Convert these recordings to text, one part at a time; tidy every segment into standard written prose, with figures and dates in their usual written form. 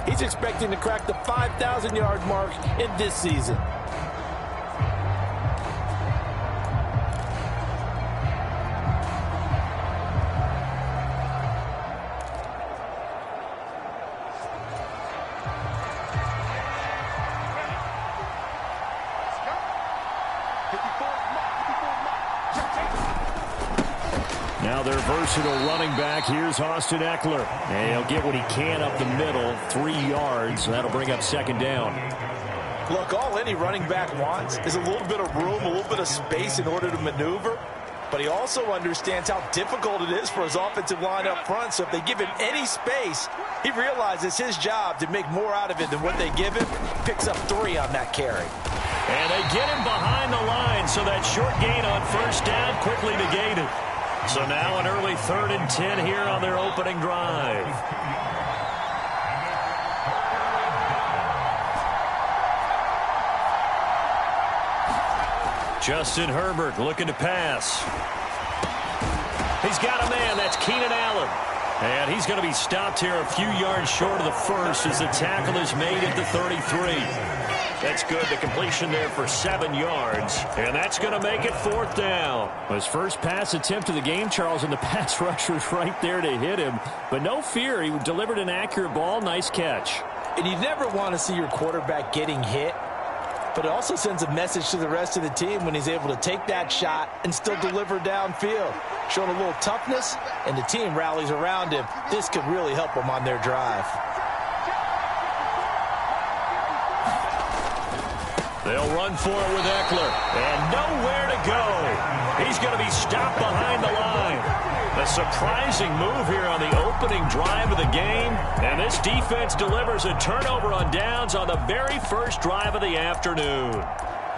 He's expecting to crack the 5,000-yard mark in this season. Now their versatile running back, here's Austin Eckler. And he'll get what he can up the middle, 3 yards. That'll bring up second down. Look, all any running back wants is a little bit of room, a little bit of space in order to maneuver. But he also understands how difficult it is for his offensive line up front. So if they give him any space, he realizes his job to make more out of it than what they give him. Picks up 3 on that carry. And they get him behind the line, so that short gain on first down quickly negated. So now an early 3rd and 10 here on their opening drive. Justin Herbert looking to pass. He's got a man. That's Keenan Allen. And he's going to be stopped here a few yards short of the first as the tackle is made at the 33. That's good. The completion there for 7 yards. And that's going to make it 4th down. His first pass attempt of the game, Charles, and the pass rusher's right there to hit him. But no fear. He delivered an accurate ball. Nice catch. And you never want to see your quarterback getting hit. But it also sends a message to the rest of the team when he's able to take that shot and still deliver downfield. Showing a little toughness, and the team rallies around him. This could really help them on their drive. They'll run for it with Eckler. And nowhere to go. He's going to be stopped behind the line. A surprising move here on the opening drive of the game. And this defense delivers a turnover on downs on the very first drive of the afternoon.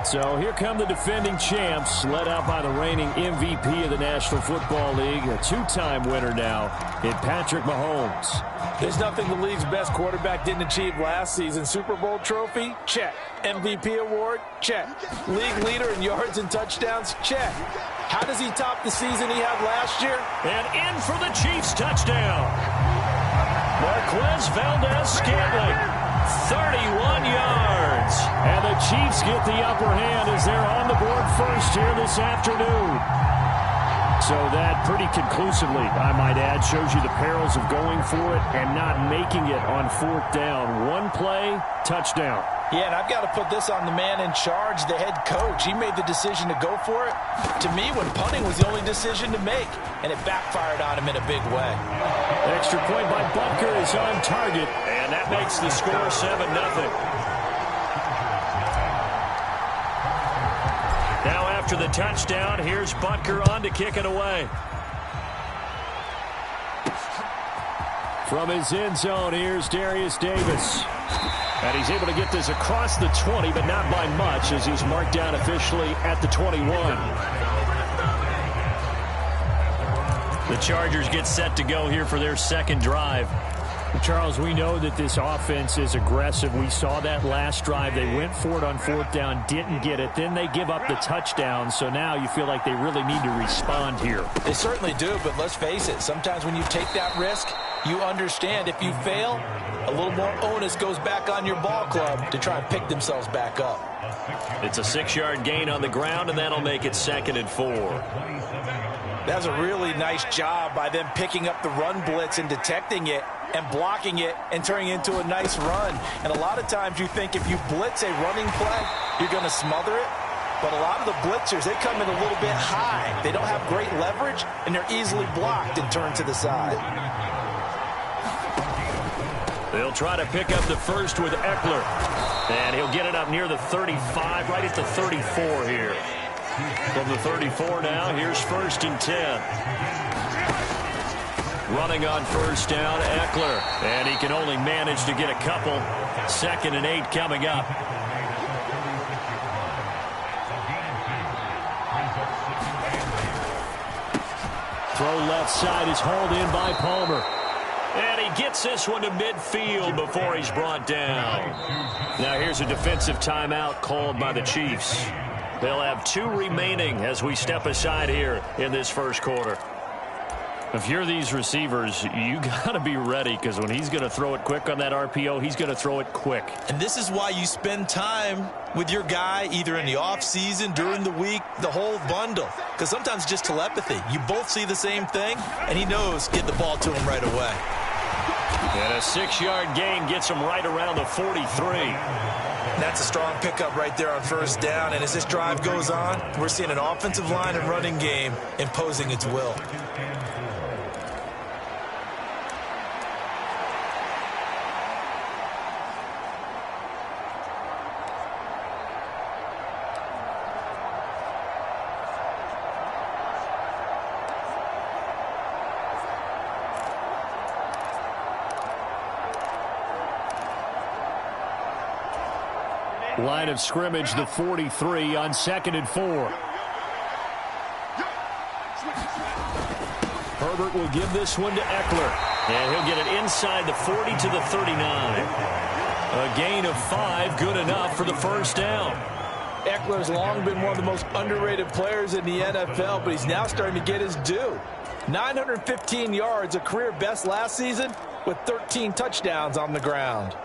So here come the defending champs, led out by the reigning MVP of the National Football League, a 2-time winner now in Patrick Mahomes. There's nothing the league's best quarterback didn't achieve last season. Super Bowl trophy? Check. MVP award? Check. League leader in yards and touchdowns? Check. How does he top the season he had last year? And in for the Chiefs touchdown. Marquez Valdez-Scantling. 31 yards. And the Chiefs get the upper hand as they're on the board first here this afternoon. So that pretty conclusively, I might add, shows you the perils of going for it and not making it on 4th down. One play, touchdown. Yeah, and I've got to put this on the man in charge, the head coach. He made the decision to go for it. To me, when punting was the only decision to make, and it backfired on him in a big way. Extra point by Butker is on target, and that makes the score 7-0. Now after the touchdown, here's Butker on to kick it away. From his end zone, here's Darius Davis. And he's able to get this across the 20, but not by much, as he's marked down officially at the 21. The Chargers get set to go here for their second drive. Charles, we know that this offense is aggressive. We saw that last drive. They went for it on 4th down, didn't get it. Then they give up the touchdown. So now you feel like they really need to respond here. They certainly do, but let's face it. Sometimes when you take that risk, you understand if you fail, a little more onus goes back on your ball club to try and pick themselves back up. It's a 6-yard gain on the ground, and that'll make it 2nd and 4. That's a really nice job by them picking up the run blitz and detecting it and blocking it and turning it into a nice run. And a lot of times you think if you blitz a running play, you're going to smother it. But a lot of the blitzers, they come in a little bit high. They don't have great leverage, and they're easily blocked and turned to the side. They'll try to pick up the first with Eckler. And he'll get it up near the 35, right at the 34 here. From the 34 now, here's 1st and 10. Running on 1st down, Eckler. And he can only manage to get a couple. 2nd and 8 coming up. Throw left side is hauled in by Palmer. And he gets this one to midfield before he's brought down. Now here's a defensive timeout called by the Chiefs. They'll have 2 remaining as we step aside here in this first quarter. If you're these receivers, you got to be ready, because when he's going to throw it quick on that RPO, he's going to throw it quick. And this is why you spend time with your guy either in the offseason, during the week, the whole bundle. Because sometimes it's just telepathy. You both see the same thing, and he knows get the ball to him right away. And a 6-yard gain gets him right around the 43. That's a strong pickup right there on first down. And as this drive goes on, we're seeing an offensive line and running game imposing its will. Line of scrimmage, the 43 on 2nd and 4. Herbert will give this one to Eckler. And he'll get it inside the 40 to the 39. A gain of 5, good enough for the first down. Eckler's long been one of the most underrated players in the NFL, but he's now starting to get his due. 915 yards, a career best last season, with 13 touchdowns on the ground.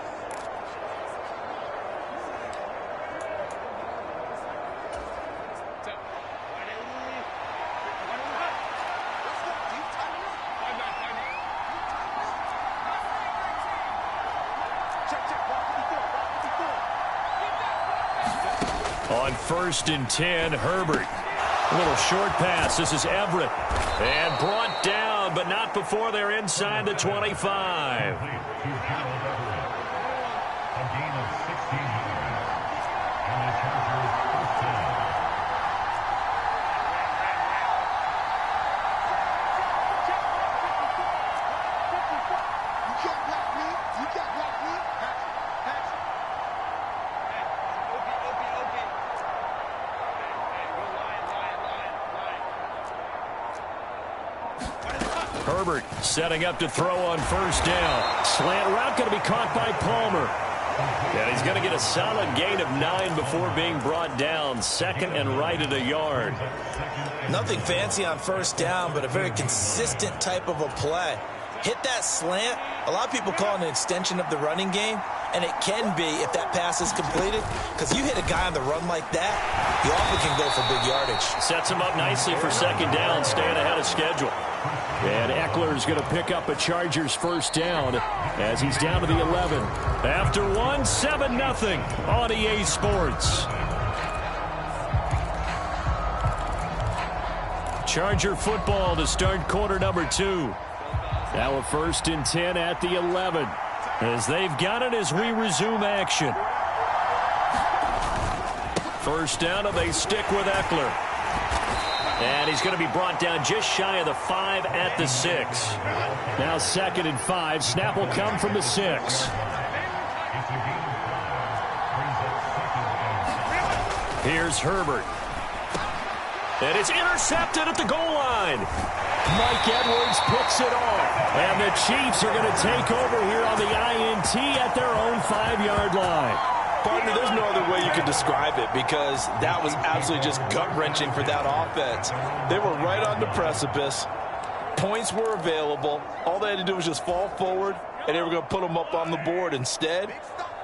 On 1st and 10, Herbert. A little short pass. This is Everett. And brought down, but not before they're inside the 25. Herbert setting up to throw on first down. Slant route going to be caught by Palmer. And he's going to get a solid gain of 9 before being brought down. 2nd and right at a yard. Nothing fancy on first down, but a very consistent type of a play. Hit that slant. A lot of people call it an extension of the running game, and it can be if that pass is completed, because you hit a guy on the run like that, you often can go for big yardage. Sets him up nicely for 2nd down, staying ahead of schedule. And Eckler's going to pick up a Chargers first down as he's down to the 11. After 1, 7-0 on EA Sports. Charger football to start quarter number 2. Now a 1st and 10 at the 11. As they've got it as we resume action. First down, and they stick with Eckler. And he's going to be brought down just shy of the 5 at the 6. Now 2nd and 5. Snap will come from the 6. Here's Herbert. And it's intercepted at the goal line. Mike Edwards picks it off. And the Chiefs are going to take over here on the INT at their own 5-yard line. Partner, there's no other way you could describe it, because that was absolutely just gut-wrenching for that offense. They were right on the precipice. Points were available. All they had to do was just fall forward, and they were going to put them up on the board. Instead,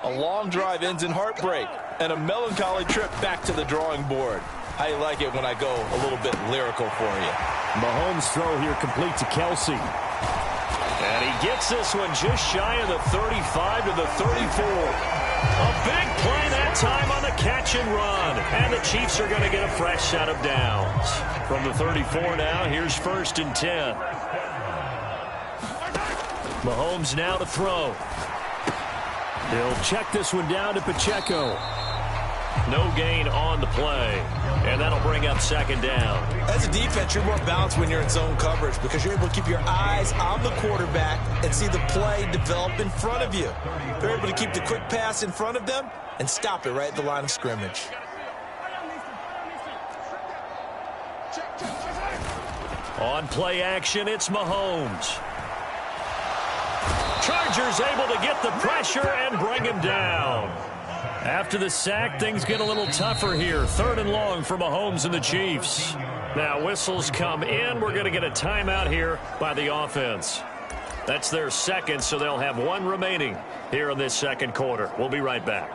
a long drive ends in heartbreak and a melancholy trip back to the drawing board. How you like it when I go a little bit lyrical for you? Mahomes' throw here complete to Kelsey. And he gets this one just shy of the 35 to the 34. A big play that time on the catch and run. And the Chiefs are going to get a fresh set of downs. From the 34 now, here's 1st and 10. Mahomes now to throw. He'll check this one down to Pacheco. No gain on the play. And that'll bring up 2nd down. As a defense, you're more balanced when you're in zone coverage, because you're able to keep your eyes on the quarterback and see the play develop in front of you. They're able to keep the quick pass in front of them and stop it right at the line of scrimmage. On play action, it's Mahomes. Chargers able to get the pressure and bring him down. After the sack, things get a little tougher here. 3rd and long for Mahomes and the Chiefs. Now whistles come in. We're going to get a timeout here by the offense. That's their second, so they'll have one remaining here in this second quarter. We'll be right back.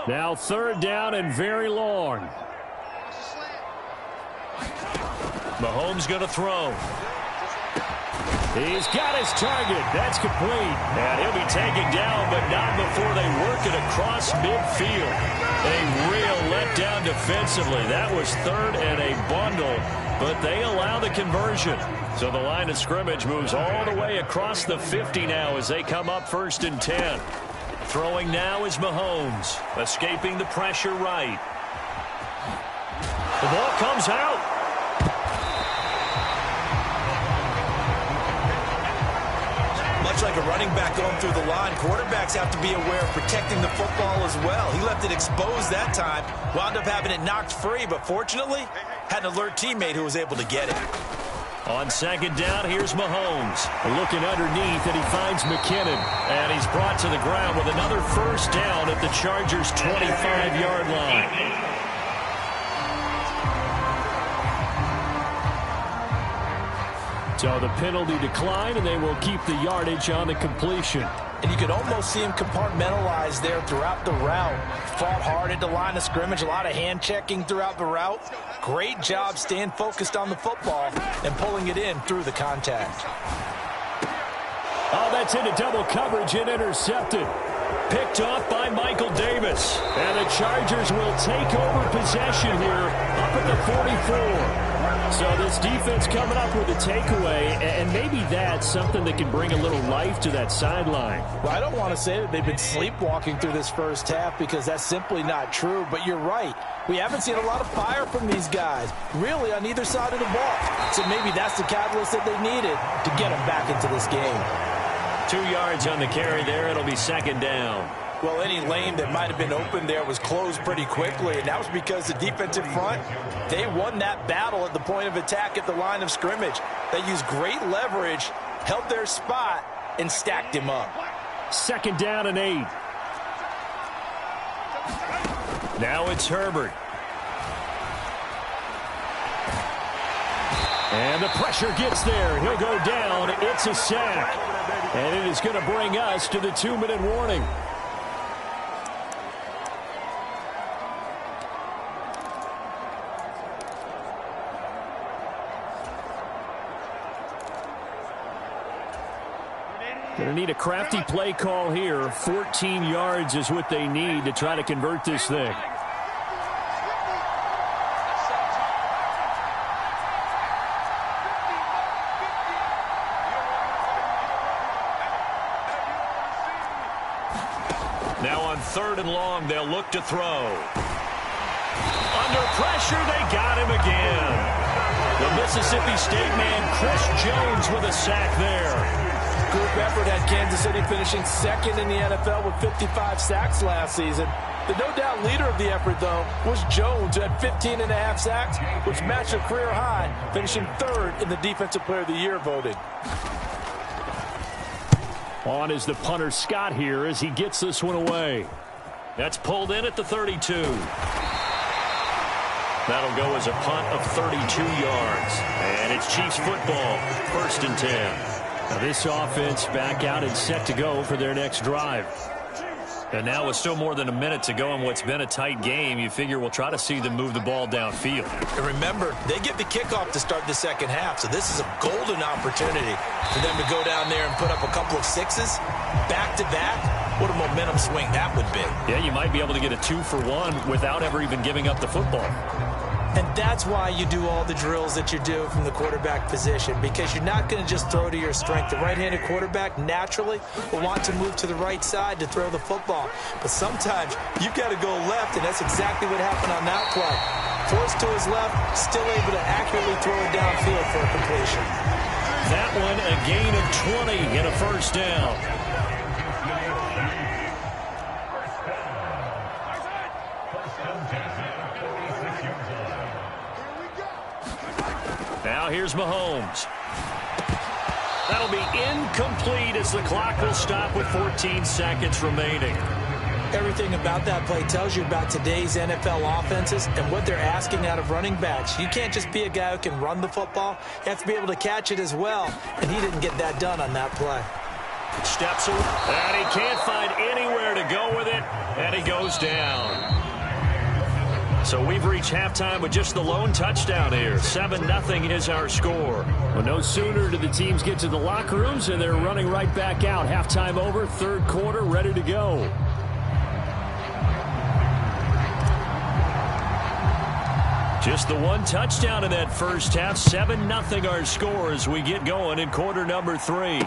Now 3rd down and very long. Mahomes going to throw. He's got his target. That's complete. And he'll be taken down, but not before they work it across midfield. A real letdown defensively. That was 3rd and a bundle, but they allow the conversion. So the line of scrimmage moves all the way across the 50 now as they come up 1st and 10. Throwing now is Mahomes, escaping the pressure right. The ball comes out. Much like a running back going through the line, quarterbacks have to be aware of protecting the football as well. He left it exposed that time, wound up having it knocked free, but fortunately had an alert teammate who was able to get it. On 2nd down, here's Mahomes. Looking underneath, and he finds McKinnon. And he's brought to the ground with another 1st down at the Chargers' 25-yard line. So the penalty declined, and they will keep the yardage on the completion. And you could almost see him compartmentalize there throughout the route. Fought hard at the line of scrimmage, a lot of hand-checking throughout the route. Great job staying focused on the football and pulling it in through the contact. Oh, that's into double coverage and intercepted. Picked off by Michael Davis. And the Chargers will take over possession here up at the 44. So this defense coming up with a takeaway, and maybe that's something that can bring a little life to that sideline. Well, I don't want to say that they've been sleepwalking through this first half because that's simply not true, but you're right. We haven't seen a lot of fire from these guys, really, on either side of the ball. So maybe that's the catalyst that they needed to get them back into this game. 2 yards on the carry there. It'll be 2nd down. Well, any lane that might have been open there was closed pretty quickly, and that was because the defensive front, they won that battle at the point of attack at the line of scrimmage. They used great leverage, held their spot, and stacked him up. 2nd down and 8. Now it's Herbert. And the pressure gets there. He'll go down. It's a sack. And it is going to bring us to the 2-minute warning. Going to need a crafty play call here. 14 yards is what they need to try to convert this thing. Now on 3rd and long, they'll look to throw. Under pressure, they got him again. The Mississippi State man, Chris Jones, with a sack there. Group effort had Kansas City finishing 2nd in the NFL with 55 sacks last season. The no-doubt leader of the effort, though, was Jones, who had 15.5 sacks, which matched a career high, finishing 3rd in the Defensive Player of the Year voting. On is the punter Scott here as he gets this one away. That's pulled in at the 32. That'll go as a punt of 32 yards. And it's Chiefs football, 1st and 10. Now this offense back out and set to go for their next drive. And now with still more than a minute to go in what's been a tight game, you figure we'll try to see them move the ball downfield. And remember, they get the kickoff to start the second half, so this is a golden opportunity for them to go down there and put up a couple of sixes back-to-back. What a momentum swing that would be. Yeah, you might be able to get a 2-for-1 without ever even giving up the football. And that's why you do all the drills that you do from the quarterback position, because you're not going to just throw to your strength. The right-handed quarterback naturally will want to move to the right side to throw the football. But sometimes you've got to go left, and that's exactly what happened on that play. Forced to his left, still able to accurately throw it downfield for a completion. That one a gain of 20 and a 1st down. Now here's Mahomes. That'll that'll be incomplete as the clock will stop with 14 seconds remaining. Everything about that play tells you about today's NFL offenses and what they're asking out of running backs. You can't just be a guy who can run the football. You have to be able to catch it as well, and he didn't get that done on that play. Steps away, and he can't find anywhere to go with it, and he goes down. So we've reached halftime with just the lone touchdown here. 7-0 is our score. Well, no sooner do the teams get to the locker rooms, and they're running right back out. Halftime over, third quarter, ready to go. Just the one touchdown in that first half. 7-0 our score as we get going in quarter number 3.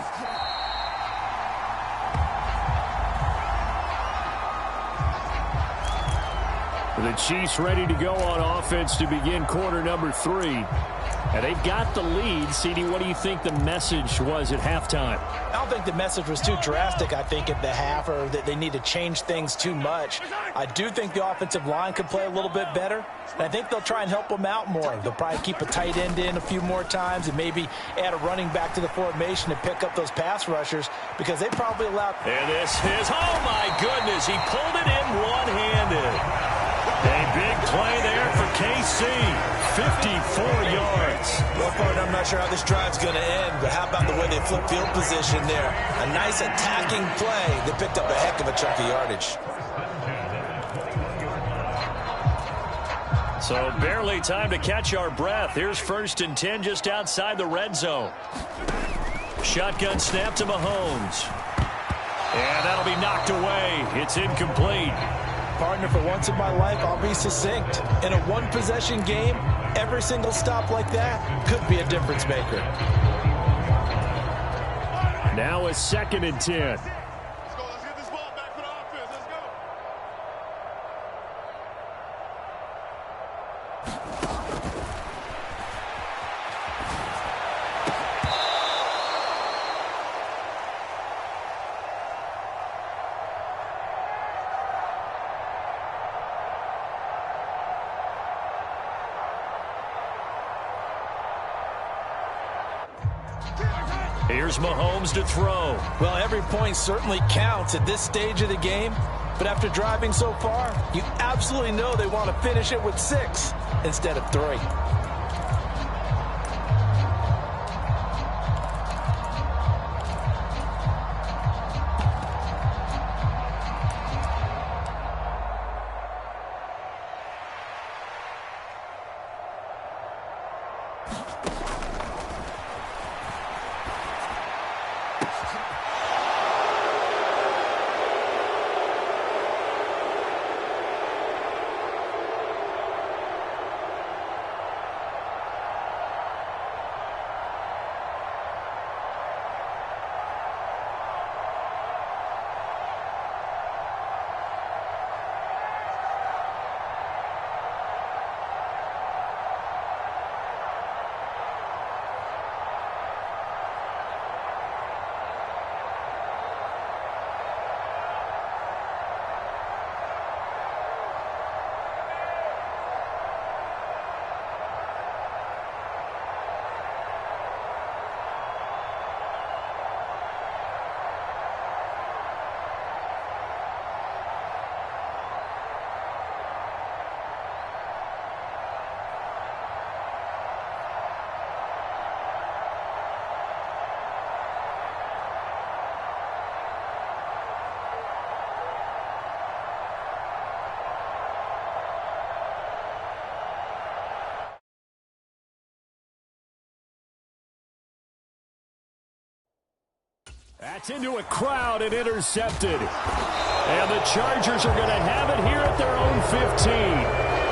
The Chiefs ready to go on offense to begin quarter number 3. And they've got the lead. CD, what do you think the message was at halftime? I don't think the message was too drastic, I think, at the half, or that they need to change things too much. I do think the offensive line could play a little bit better, and I think they'll try and help them out more. They'll probably keep a tight end in a few more times and maybe add a running back to the formation to pick up those pass rushers, because they probably allowed... And this is, oh my goodness, he pulled it in one-handed. A big play there for KC. 54 yards. Well, partner, I'm not sure how this drive's going to end, but how about the way they flip field position there? A nice attacking play. They picked up a heck of a chunk of yardage. So barely time to catch our breath. Here's 1st and 10 just outside the red zone. Shotgun snap to Mahomes. And that'll be knocked away. It's incomplete. Partner, for once in my life, I'll be succinct. In a one-possession game, every single stop like that could be a difference maker. Now a 2nd and 10. Let's get this ball back for the offense. Let's go. Here's Mahomes to throw. Well, every point certainly counts at this stage of the game, but after driving so far, you absolutely know they want to finish it with 6 instead of 3. That's into a crowd and intercepted. And the Chargers are going to have it here at their own 15.